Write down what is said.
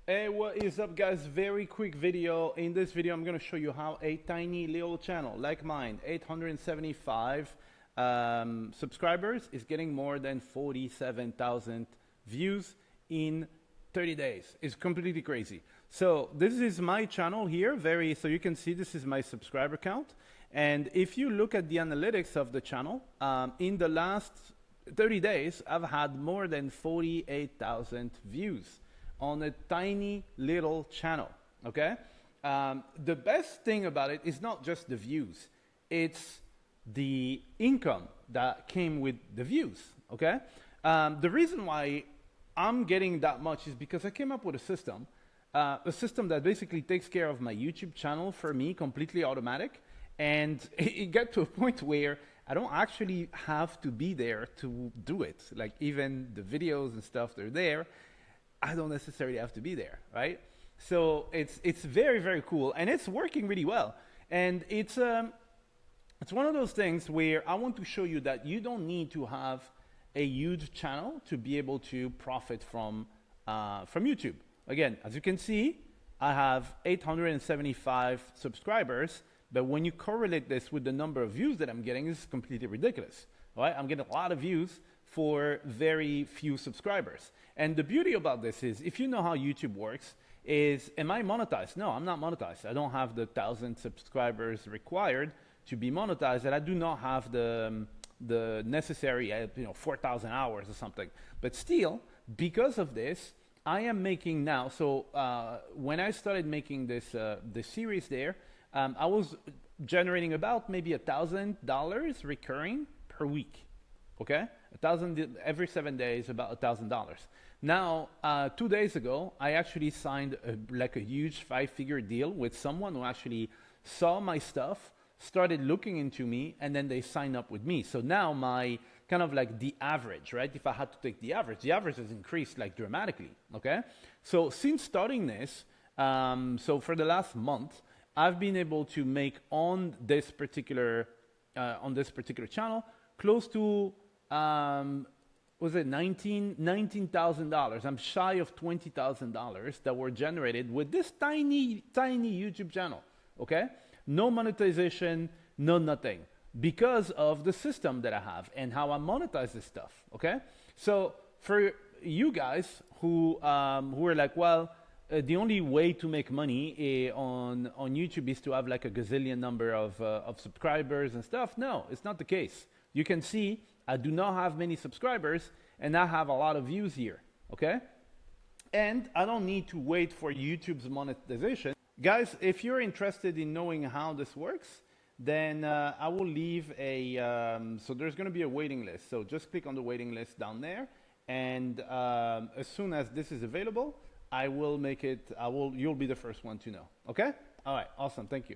Hey, what is up, guys? Very quick video. In this video I'm going to show you how a tiny little channel like mine, 875 subscribers, is getting more than 47,000 views in 30 days. It's completely crazy. So this is my channel here. So you can see this is my subscriber count, and if you look at the analytics of the channel, in the last 30 days I've had more than 48,000 views on a tiny little channel. Okay, the best thing about it is not just the views, it's the income that came with the views. Okay, the reason why I'm getting that much is because I came up with a system that basically takes care of my YouTube channel for me, completely automatic. And it got to a point where I don't actually have to be there to do it. Like, even the videos and stuff, they're there. I don't necessarily have to be there, right? So it's very, very cool, and it's working really well. And it's one of those things where I want to show you that you don't need to have a huge channel to be able to profit from YouTube. Again, as you can see, I have 875 subscribers, but when you correlate this with the number of views that I'm getting, it's completely ridiculous, right? I'm getting a lot of views for very few subscribers. And the beauty about this is, if you know how YouTube works, is, am I monetized? No, I'm not monetized. I don't have the 1,000 subscribers required to be monetized, and I do not have the necessary 4,000 hours or something. But still, because of this, I am making now, so when I started making this series there, I was generating about maybe $1,000 recurring per week. Okay, 1,000 every 7 days, about $1,000. Now, 2 days ago, I actually signed a huge 5-figure deal with someone who actually saw my stuff, started looking into me, and then they signed up with me. So now my kind of like the average, right? If I had to take the average has increased like dramatically. Okay, so since starting this, so for the last month, I've been able to make on this particular channel close to was it $19,000? I'm shy of $20,000 that were generated with this tiny YouTube channel. Okay, no monetization, no nothing, because of the system that I have and how I monetize this stuff. Okay, so for you guys who are like, well, the only way to make money on YouTube is to have like a gazillion number of subscribers and stuff. No, it's not the case. You can see I do not have many subscribers, and I have a lot of views here, okay? And I don't need to wait for YouTube's monetization. Guys, if you're interested in knowing how this works, then I will leave so there's gonna be a waiting list. So just click on the waiting list down there, and as soon as this is available, you'll be the first one to know, okay? All right, awesome, thank you.